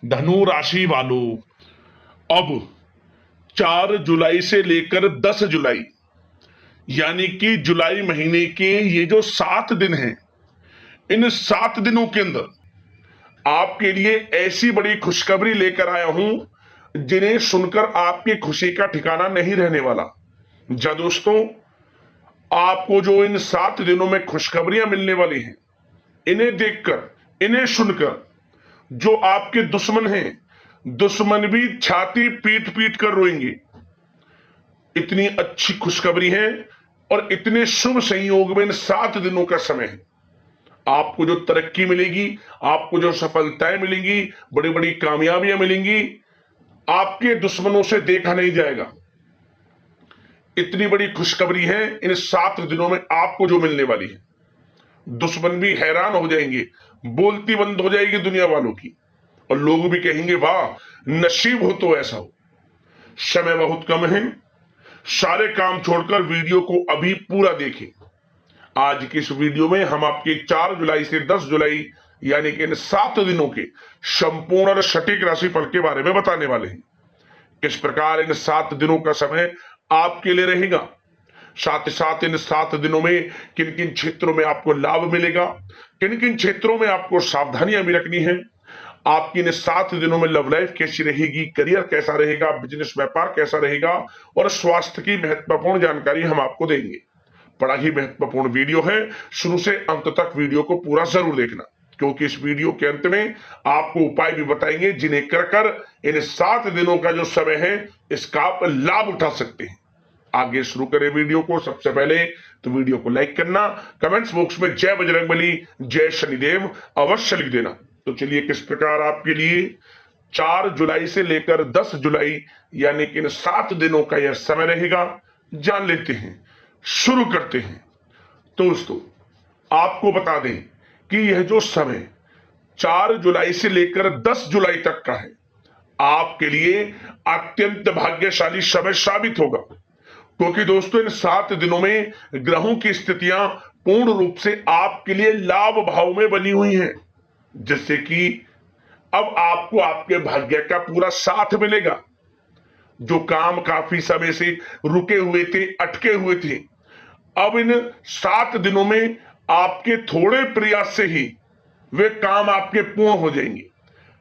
धनु राशि वालों, अब 4 जुलाई से लेकर 10 जुलाई यानी कि जुलाई महीने के ये जो 7 दिन हैं, इन 7 दिनों के अंदर आपके लिए ऐसी बड़ी खुशखबरी लेकर आया हूं जिन्हें सुनकर आपकी खुशी का ठिकाना नहीं रहने वाला। जा दोस्तों, आपको जो इन 7 दिनों में खुशखबरियां मिलने वाली हैं, इन्हें देखकर, इन्हें सुनकर जो आपके दुश्मन हैं, दुश्मन भी छाती पीट पीट कर रोएंगे। इतनी अच्छी खुशखबरी है और इतने शुभ संयोग में इन 7 दिनों का समय है। आपको जो तरक्की मिलेगी, आपको जो सफलताएं मिलेंगी, बड़ी बड़ी कामयाबियां मिलेंगी, आपके दुश्मनों से देखा नहीं जाएगा। इतनी बड़ी खुशखबरी है इन 7 दिनों में आपको जो मिलने वाली है। दुश्मन भी हैरान हो जाएंगे, बोलती बंद हो जाएगी दुनिया वालों की, और लोग भी कहेंगे वाह, नसीब हो तो ऐसा हो। समय बहुत कम है, सारे काम छोड़कर वीडियो को अभी पूरा देखें। आज की इस वीडियो में हम आपके 4 जुलाई से 10 जुलाई यानी कि इन 7 दिनों के संपूर्ण और सटीक राशिफल के बारे में बताने वाले हैं। किस प्रकार इन 7 दिनों का समय आपके लिए रहेगा, साथ ही साथ इन 7 दिनों में किन किन क्षेत्रों में आपको लाभ मिलेगा, किन किन क्षेत्रों में आपको सावधानियां भी रखनी है, आपकी इन 7 दिनों में लव लाइफ कैसी रहेगी, करियर कैसा रहेगा, बिजनेस व्यापार कैसा रहेगा, और स्वास्थ्य की महत्वपूर्ण जानकारी हम आपको देंगे। बड़ा ही महत्वपूर्ण वीडियो है, शुरू से अंत तक वीडियो को पूरा जरूर देखना, क्योंकि इस वीडियो के अंत में आपको उपाय भी बताएंगे जिन्हें कर इन 7 दिनों का जो समय है इसका आप लाभ उठा सकते हैं। आगे शुरू करें वीडियो को। सबसे पहले तो वीडियो को लाइक करना, कमेंट्स बॉक्स में जय बजरंगबली, जय शनिदेव अवश्य लिख देना। तो चलिए, किस प्रकार आपके लिए 4 जुलाई से लेकर 10 जुलाई यानी कि इन 7 दिनों का यह समय रहेगा, जान लेते हैं, शुरू करते हैं। तो दोस्तों, आपको बता दें कि यह जो समय 4 जुलाई से लेकर 10 जुलाई तक का है, आपके लिए अत्यंत भाग्यशाली समय साबित होगा, क्योंकि दोस्तों इन 7 दिनों में ग्रहों की स्थितियां पूर्ण रूप से आपके लिए लाभ भाव में बनी हुई हैं, जिससे कि अब आपको आपके भाग्य का पूरा साथ मिलेगा। जो काम काफी समय से रुके हुए थे, अटके हुए थे, अब इन 7 दिनों में आपके थोड़े प्रयास से ही वे काम आपके पूर्ण हो जाएंगे।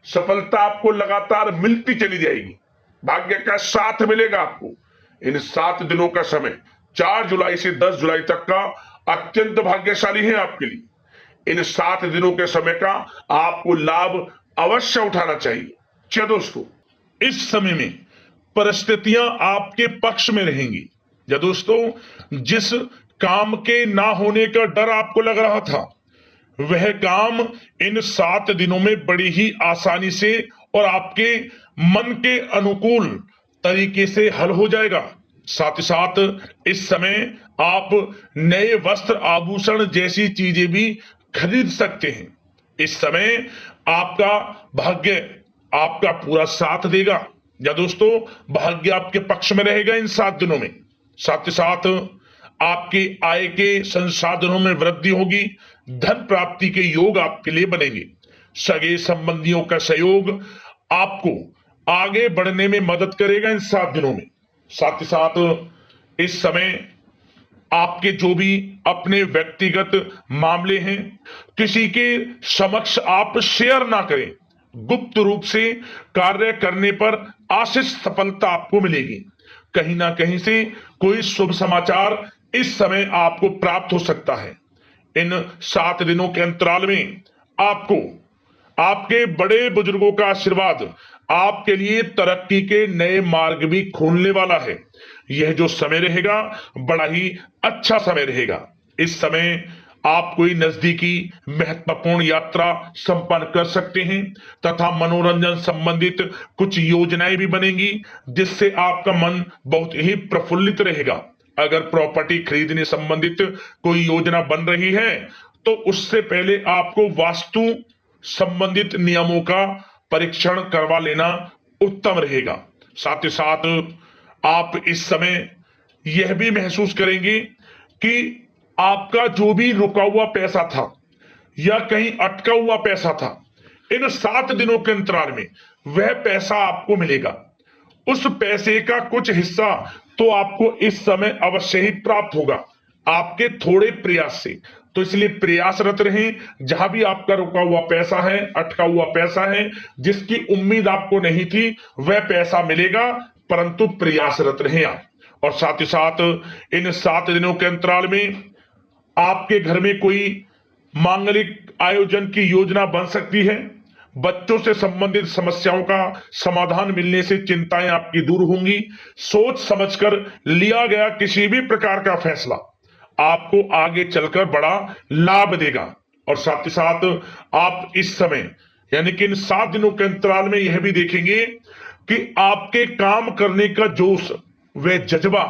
सफलता आपको लगातार मिलती चली जाएगी, भाग्य का साथ मिलेगा आपको। इन 7 दिनों का समय 4 जुलाई से 10 जुलाई तक का अत्यंत भाग्यशाली है आपके लिए। इन 7 दिनों के समय का आपको लाभ अवश्य उठाना चाहिए। चलिए दोस्तों, इस समय में परिस्थितियां आपके पक्ष में रहेंगी। या दोस्तों, जिस काम के ना होने का डर आपको लग रहा था, वह काम इन 7 दिनों में बड़ी ही आसानी से और आपके मन के अनुकूल तरीके से हल हो जाएगा। साथ ही साथ इस समय आप नए वस्त्र, आभूषण जैसी चीजें भी खरीद सकते हैं। इस समय आपका भाग्य आपका पूरा साथ देगा। या दोस्तों, भाग्य आपके पक्ष में रहेगा इन 7 दिनों में। साथ ही साथ आपके आय के संसाधनों में वृद्धि होगी, धन प्राप्ति के योग आपके लिए बनेंगे। सगे संबंधियों का सहयोग आपको आगे बढ़ने में मदद करेगा इन 7 दिनों में। साथ ही साथ इस समय आपके जो भी अपने व्यक्तिगत मामले हैं, किसी के समक्ष आप शेयर ना करें। गुप्त रूप से कार्य करने पर आशीष सफलता आपको मिलेगी। कहीं ना कहीं से कोई शुभ समाचार इस समय आपको प्राप्त हो सकता है। इन 7 दिनों के अंतराल में आपको आपके बड़े बुजुर्गों का आशीर्वाद आपके लिए तरक्की के नए मार्ग भी खोलने वाला है। यह जो समय रहेगा, बड़ा ही अच्छा समय रहेगा। इस समय आप कोई नजदीकी महत्वपूर्ण यात्रा संपन्न कर सकते हैं तथा मनोरंजन संबंधित कुछ योजनाएं भी बनेंगी, जिससे आपका मन बहुत ही प्रफुल्लित रहेगा। अगर प्रॉपर्टी खरीदने संबंधित कोई योजना बन रही है, तो उससे पहले आपको वास्तु संबंधित नियमों का परीक्षण करवा लेना उत्तम रहेगा। साथ ही साथ आप इस समय यह भी महसूस करेंगे कि आपका जो भी रुका हुआ पैसा था या कहीं अटका हुआ पैसा था, इन 7 दिनों के अंतराल में वह पैसा आपको मिलेगा। उस पैसे का कुछ हिस्सा तो आपको इस समय अवश्य ही प्राप्त होगा, आपके थोड़े प्रयास से। तो इसलिए प्रयासरत रहें। जहां भी आपका रुका हुआ पैसा है, अटका हुआ पैसा है, जिसकी उम्मीद आपको नहीं थी, वह पैसा मिलेगा, परंतु प्रयासरत रहें आप। और साथ ही साथ इन 7 दिनों के अंतराल में आपके घर में कोई मांगलिक आयोजन की योजना बन सकती है। बच्चों से संबंधित समस्याओं का समाधान मिलने से चिंताएं आपकी दूर होंगी। सोच समझकर लिया गया किसी भी प्रकार का फैसला आपको आगे चलकर बड़ा लाभ देगा। और साथ ही साथ आप इस समय यानी कि इन 7 दिनों के अंतराल में यह भी देखेंगे कि आपके काम करने का जोश व जज्बा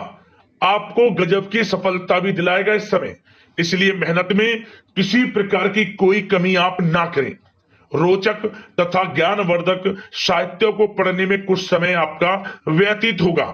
आपको गजब की सफलता भी दिलाएगा इस समय। इसलिए मेहनत में किसी प्रकार की कोई कमी आप ना करें। रोचक तथा ज्ञानवर्धक साहित्य को पढ़ने में कुछ समय आपका व्यतीत होगा।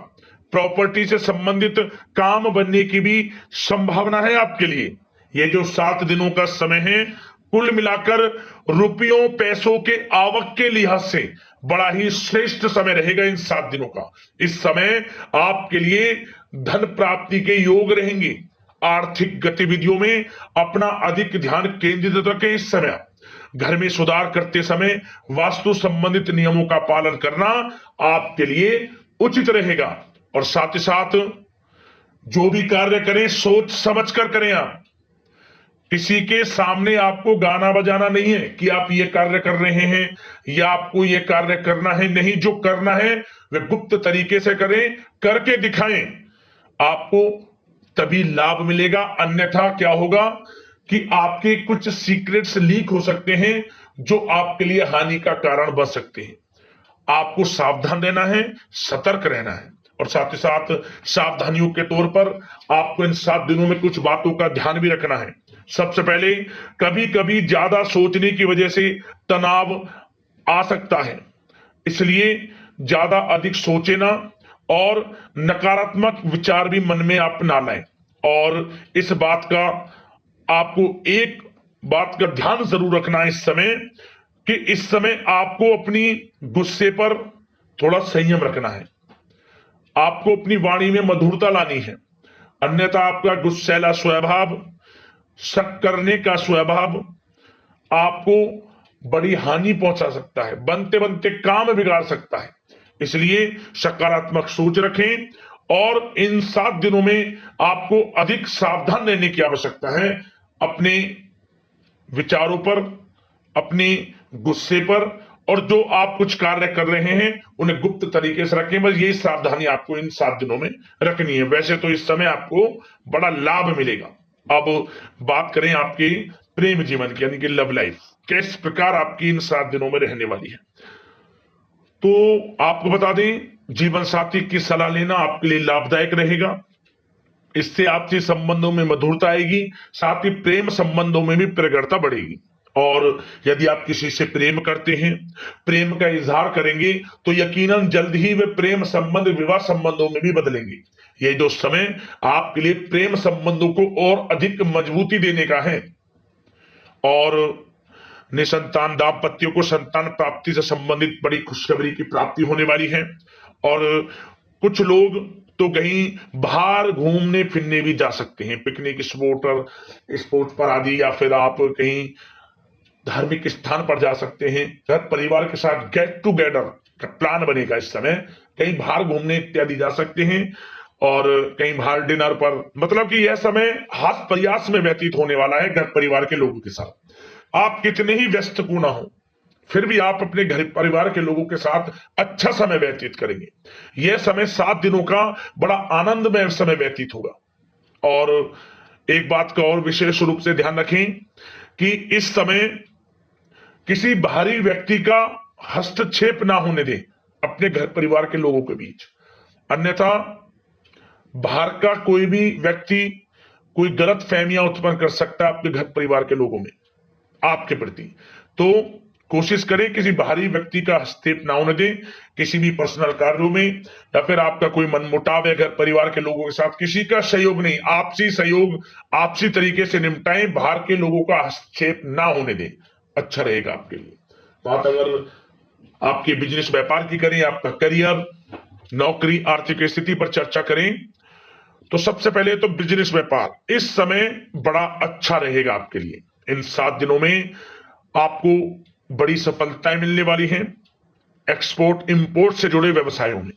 प्रॉपर्टी से संबंधित काम बनने की भी संभावना है आपके लिए। ये जो 7 दिनों का समय है, कुल मिलाकर रुपयों पैसों के आवक के लिहाज से बड़ा ही श्रेष्ठ समय रहेगा इन 7 दिनों का। इस समय आपके लिए धन प्राप्ति के योग रहेंगे। आर्थिक गतिविधियों में अपना अधिक ध्यान केंद्रित रखें। इस समय घर में सुधार करते समय वास्तु संबंधित नियमों का पालन करना आपके लिए उचित रहेगा। और साथ ही साथ जो भी कार्य करें सोच समझ कर करें। आप किसी के सामने आपको गाना बजाना नहीं है कि आप ये कार्य कर रहे हैं या आपको ये कार्य करना है। नहीं, जो करना है वह गुप्त तरीके से करें, करके दिखाएं, आपको तभी लाभ मिलेगा। अन्यथा क्या होगा कि आपके कुछ सीक्रेट्स लीक हो सकते हैं जो आपके लिए हानि का कारण बन सकते हैं। आपको सावधान रहना है, सतर्क रहना है। और साथ ही साथ सावधानियों के तौर पर आपको इन 7 दिनों में कुछ बातों का ध्यान भी रखना है। सबसे पहले, कभी कभी ज्यादा सोचने की वजह से तनाव आ सकता है, इसलिए ज्यादा अधिक सोचे ना और नकारात्मक विचार भी मन में आप ना लाएं। और इस बात का आपको एक बात का ध्यान जरूर रखना है इस समय कि इस समय आपको अपनी गुस्से पर थोड़ा संयम रखना है। आपको अपनी वाणी में मधुरता लानी है, अन्यथा आपका गुस्सैला स्वभाव, शक करने का स्वभाव आपको बड़ी हानि पहुंचा सकता है, बनते बनते काम बिगाड़ सकता है। इसलिए सकारात्मक सोच रखें और इन 7 दिनों में आपको अधिक सावधान रहने की आवश्यकता है। अपने विचारों पर, अपने गुस्से पर, और जो आप कुछ कार्य कर रहे हैं उन्हें गुप्त तरीके से रखें। बस यही सावधानी आपको इन 7 दिनों में रखनी है। वैसे तो इस समय आपको बड़ा लाभ मिलेगा। अब बात करें आपके प्रेम जीवन की, यानी कि लव लाइफ किस प्रकार आपकी इन 7 दिनों में रहने वाली है। तो आपको बता दें, जीवन साथी की सलाह लेना आपके लिए लाभदायक रहेगा। इससे आपसी संबंधों में मधुरता आएगी, साथ ही प्रेम संबंधों में भी प्रगाढ़ता बढ़ेगी। और यदि आप किसी से प्रेम करते हैं, प्रेम का इजहार करेंगे, तो यकीनन जल्द ही वे प्रेम संबंध विवाह संबंधों में भी बदलेंगे। ये जो समय आपके लिए प्रेम संबंधों को और अधिक मजबूती देने का है। और निसंतान दाम्पत्यों को संतान प्राप्ति से संबंधित बड़ी खुशखबरी की प्राप्ति होने वाली है। और कुछ लोग तो कहीं बाहर घूमने फिरने भी जा सकते हैं, पिकनिक स्पॉट पर आदि, या फिर आप कहीं धार्मिक स्थान पर जा सकते हैं। घर परिवार के साथ गेट टुगेदर का प्लान बनेगा इस समय। कहीं बाहर घूमने इत्यादि जा सकते हैं और कहीं बाहर डिनर पर, मतलब कि यह समय हास प्रयास में व्यतीत होने वाला है घर परिवार के लोगों के साथ। आप कितने ही व्यस्त क्यों ना हो, फिर भी आप अपने घर परिवार के लोगों के साथ अच्छा समय व्यतीत करेंगे। यह समय 7 दिनों का बड़ा आनंदमय समय व्यतीत होगा। और एक बात का और विशेष रूप से ध्यान रखें कि इस समय किसी बाहरी व्यक्ति का हस्तक्षेप ना होने दें अपने घर परिवार के लोगों के बीच। अन्यथा बाहर का कोई भी व्यक्ति कोई गलत फहमियां उत्पन्न कर सकता है आपके घर परिवार के लोगों में आपके प्रति। तो कोशिश करें किसी बाहरी व्यक्ति का हस्तक्षेप ना होने दें किसी भी पर्सनल कार्यों में, या फिर आपका कोई मनमुटाव है घर परिवार के लोगों के साथ, किसी का सहयोग नहीं, आपसी सहयोग आपसी तरीके से निपटाएं, बाहर के लोगों का हस्तक्षेप ना होने दें, अच्छा रहेगा आपके लिए। बात अगर आपके बिजनेस व्यापार की करें, आपका करियर, नौकरी, आर्थिक स्थिति पर चर्चा करें, तो सबसे पहले तो बिजनेस व्यापार इस समय बड़ा अच्छा रहेगा आपके लिए। इन 7 दिनों में आपको बड़ी सफलताएं मिलने वाली हैं एक्सपोर्ट इंपोर्ट से जुड़े व्यवसायों में,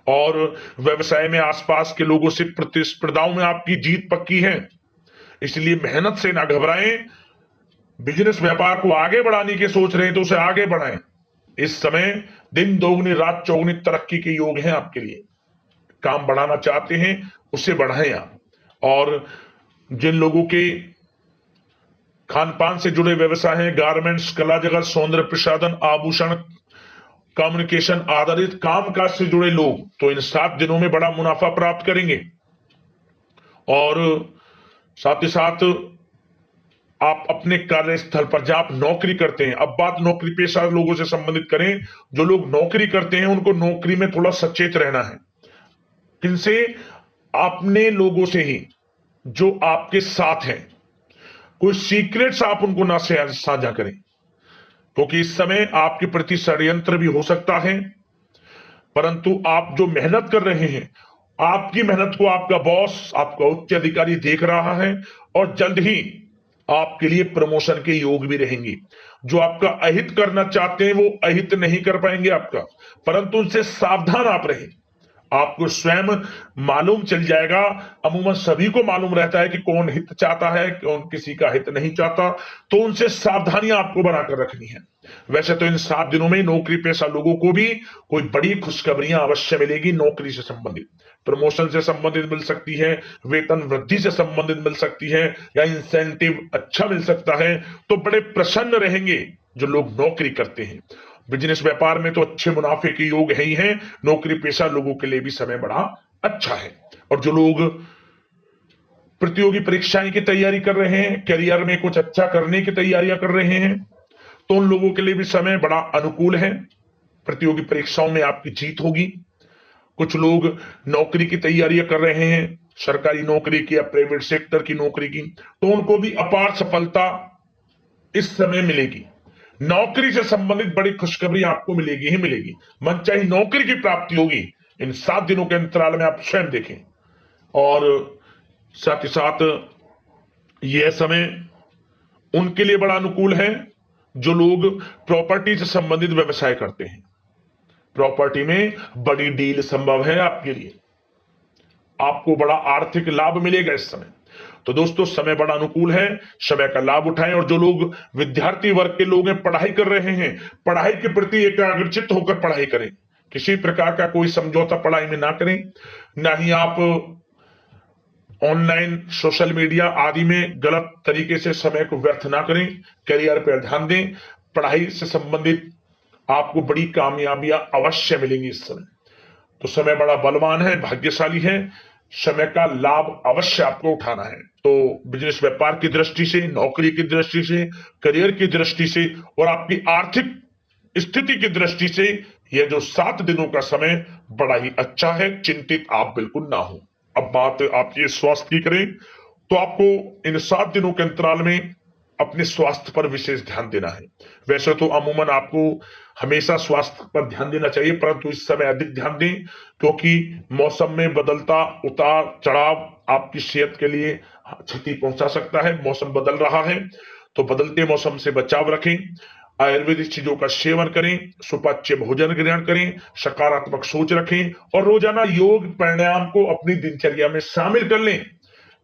और व्यवसाय में आसपास के लोगों से प्रतिस्पर्धाओं में आपकी जीत पक्की है। इसलिए मेहनत से ना घबराएं। बिजनेस व्यापार को आगे बढ़ाने की सोच रहे हैं तो उसे आगे बढ़ाएं। इस समय दिन दोगुनी रात चौगुनी तरक्की के योग हैं आपके लिए। काम बढ़ाना चाहते हैं उसे बढ़ाएं आप। और जिन लोगों के खान पान से जुड़े व्यवसाय हैं, गारमेंट्स, कला जगत, सौंदर्य प्रसाधन, आभूषण, कम्युनिकेशन आधारित कामकाज से जुड़े लोग, तो इन 7 दिनों में बड़ा मुनाफा प्राप्त करेंगे। और साथ ही साथ आप अपने कार्यस्थल पर जहां आप नौकरी करते हैं, अब बात नौकरी पेशा लोगों से संबंधित करें, जो लोग नौकरी करते हैं उनको नौकरी में थोड़ा सचेत रहना है। किनसे? अपने लोगों से ही जो आपके साथ हैं। कोई सीक्रेट्स आप उनको ना साझा करें, क्योंकि इस समय आपके प्रति षड्यंत्र भी हो सकता है। परंतु आप जो मेहनत कर रहे हैं, आपकी मेहनत को आपका बॉस, आपका उच्च अधिकारी देख रहा है, और जल्द ही आपके लिए प्रमोशन के योग भी रहेंगे। जो आपका अहित करना चाहते हैं वो अहित नहीं कर पाएंगे आपका, परंतु उनसे सावधान आप रहें। आपको स्वयं मालूम चल जाएगा। अमूमन सभी को मालूम रहता है कि कौन हित चाहता है, कौन किसी का हित नहीं चाहता, तो उनसे सावधानियां आपको बनाकर रखनी है। वैसे तो इन 7 दिनों में नौकरी पेशा लोगों को भी कोई बड़ी खुशखबरियां अवश्य मिलेगी। नौकरी से संबंधित, प्रमोशन से संबंधित मिल सकती है, वेतन वृद्धि से संबंधित मिल सकती है, या इंसेंटिव अच्छा मिल सकता है। तो बड़े प्रसन्न रहेंगे जो लोग नौकरी करते हैं। बिजनेस व्यापार में तो अच्छे मुनाफे के योग है ही हैं। नौकरी पेशा लोगों के लिए भी समय बड़ा अच्छा है। और जो लोग प्रतियोगी परीक्षाएं की तैयारी कर रहे हैं, करियर में कुछ अच्छा करने की तैयारियां कर रहे हैं, तो उन लोगों के लिए भी समय बड़ा अनुकूल है। प्रतियोगी परीक्षाओं में आपकी जीत होगी। कुछ लोग नौकरी की तैयारियां कर रहे हैं, सरकारी नौकरी की या प्राइवेट सेक्टर की नौकरी की, तो उनको भी अपार सफलता इस समय मिलेगी। नौकरी से संबंधित बड़ी खुशखबरी आपको मिलेगी ही मिलेगी। मनचाही नौकरी की प्राप्ति होगी। इन 7 दिनों के अंतराल में आप स्वयं देखें। और साथ ही साथ यह समय उनके लिए बड़ा अनुकूल है जो लोग प्रॉपर्टी से संबंधित व्यवसाय करते हैं। प्रॉपर्टी में बड़ी डील संभव है आपके लिए। आपको बड़ा आर्थिक लाभ मिलेगा इस समय। तो दोस्तों, समय बड़ा अनुकूल है, समय का लाभ उठाएं। और जो लोग विद्यार्थी वर्ग के लोग हैं, पढ़ाई कर रहे हैं, पढ़ाई के प्रति एकाग्रचित्त होकर पढ़ाई करें। किसी प्रकार का कोई समझौता पढ़ाई में ना करें, ना ही आप ऑनलाइन सोशल मीडिया आदि में गलत तरीके से समय को व्यर्थ ना करें। करियर पर ध्यान दें। पढ़ाई से संबंधित आपको बड़ी कामयाबियां अवश्य मिलेंगी इस समय। तो समय बड़ा बलवान है, भाग्यशाली है। समय का लाभ अवश्य आपको उठाना है। तो बिजनेस व्यापार की दृष्टि से, नौकरी की दृष्टि से, करियर की दृष्टि से और आपकी आर्थिक स्थिति की दृष्टि से यह जो 7 दिनों का समय बड़ा ही अच्छा है। चिंतित आप बिल्कुल ना हो। अब बात आपके स्वास्थ्य की करें तो आपको इन 7 दिनों के अंतराल में अपने स्वास्थ्य पर विशेष ध्यान देना है। वैसे तो अमूमन आपको हमेशा स्वास्थ्य पर ध्यान देना चाहिए, परंतु इस समय अधिक ध्यान दें, क्योंकि मौसम में बदलता उतार चढ़ाव आपकी सेहत के लिए क्षति पहुंचा सकता है। मौसम बदल रहा है, तो बदलते मौसम से बचाव रखें। आयुर्वेदिक चीजों का सेवन करें, सुपाच्य भोजन ग्रहण करें, सकारात्मक सोच रखें और रोजाना योग प्राणायाम को अपनी दिनचर्या में शामिल कर लें।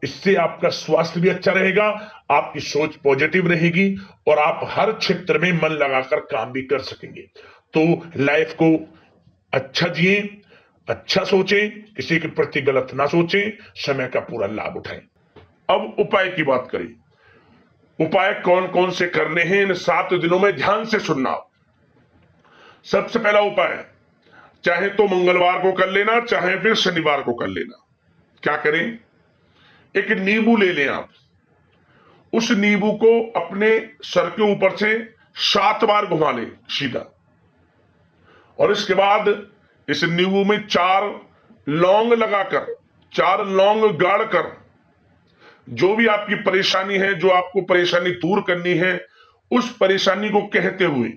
इससे आपका स्वास्थ्य भी अच्छा रहेगा, आपकी सोच पॉजिटिव रहेगी और आप हर क्षेत्र में मन लगाकर काम भी कर सकेंगे। तो लाइफ को अच्छा जिए, अच्छा सोचें, किसी के प्रति गलत ना सोचें, समय का पूरा लाभ उठाएं। अब उपाय की बात करें। उपाय कौन कौन से करने हैं इन 7 दिनों में, ध्यान से सुनना। सबसे पहला उपाय, चाहे तो मंगलवार को कर लेना, चाहे फिर शनिवार को कर लेना। क्या करें? एक नींबू ले लें आप। उस नींबू को अपने सर के ऊपर से 7 बार घुमा लें सीधा, और इसके बाद इस नींबू में 4 लौंग लगाकर, 4 लौंग गाड़कर, जो भी आपकी परेशानी है, जो आपको परेशानी दूर करनी है, उस परेशानी को कहते हुए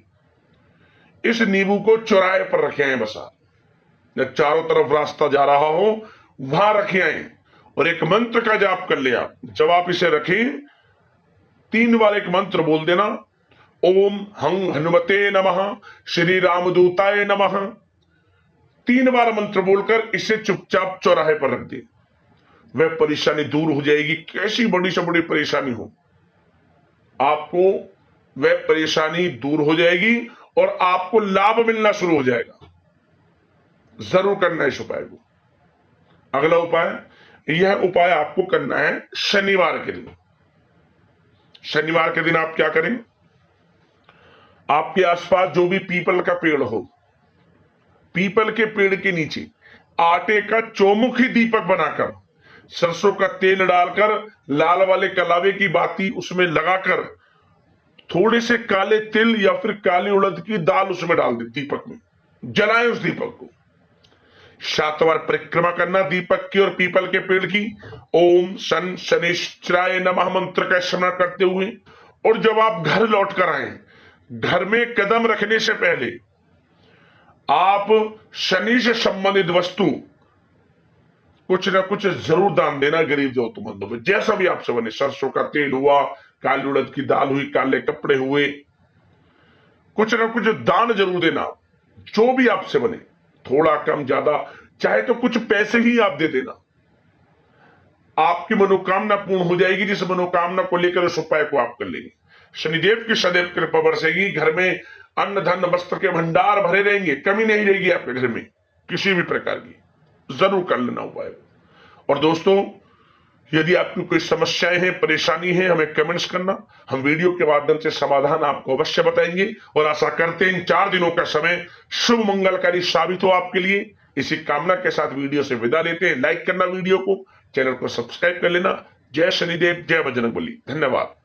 इस नींबू को चौराहे पर रखे आए, बस आप जब चारों तरफ रास्ता जा रहा हो वहां रखे आए और एक मंत्र का जाप कर लिया। जब आप इसे रखें 3 बार एक मंत्र बोल देना, ओम हं हनुमते नमः, श्री रामदूताय नमः। 3 बार मंत्र बोलकर इसे चुपचाप चौराहे पर रख दे, वह परेशानी दूर हो जाएगी। कैसी बड़ी से बड़ी परेशानी हो, आपको वह परेशानी दूर हो जाएगी और आपको लाभ मिलना शुरू हो जाएगा। जरूर करना है इस उपाय को। अगला उपाय, यह उपाय आपको करना है शनिवार के दिन। शनिवार के दिन आप क्या करें, आपके आसपास जो भी पीपल का पेड़ हो, पीपल के पेड़ के नीचे आटे का चौमुखी दीपक बनाकर सरसों का तेल डालकर लाल वाले कलावे की बाती उसमें लगाकर थोड़े से काले तिल या फिर काली उड़द की दाल उसमें डाल दे, दीपक में जलाएं उस दीपक को। 7 बार परिक्रमा करना दीपक की और पीपल के पेड़ की, ओम शन शनिश्चराय नमः मंत्र का स्मरण करते हुए। और जब आप घर लौट कर आए, घर में कदम रखने से पहले आप शनि से संबंधित वस्तु कुछ ना कुछ जरूर दान देना गरीब जरूरतमंदों में, जैसा भी आपसे बने। सरसों का तेल हुआ, काली उड़द की दाल हुई, काले कपड़े हुए, कुछ ना कुछ दान जरूर देना, जो भी आपसे बने, थोड़ा कम ज्यादा, चाहे तो कुछ पैसे ही आप दे देना। आपकी मनोकामना पूर्ण हो जाएगी। जिस मनोकामना को लेकर उस उपाय को आप कर लेंगे, शनिदेव की सदैव कृपा बरसेगी। घर में अन्न धन वस्त्र के भंडार भरे रहेंगे, कमी नहीं रहेगी आपके घर में किसी भी प्रकार की। जरूर कर लेना उपाय। और दोस्तों, यदि आपकी कोई समस्याएं हैं, परेशानी है, हमें कमेंट्स करना, हम वीडियो के माध्यम से समाधान आपको अवश्य बताएंगे। और आशा करते हैं इन 4 दिनों का समय शुभ मंगलकारी साबित हो आपके लिए। इसी कामना के साथ वीडियो से विदा लेते हैं। लाइक करना वीडियो को, चैनल को सब्सक्राइब कर लेना। जय शनिदेव, जय बजरंगबली। धन्यवाद।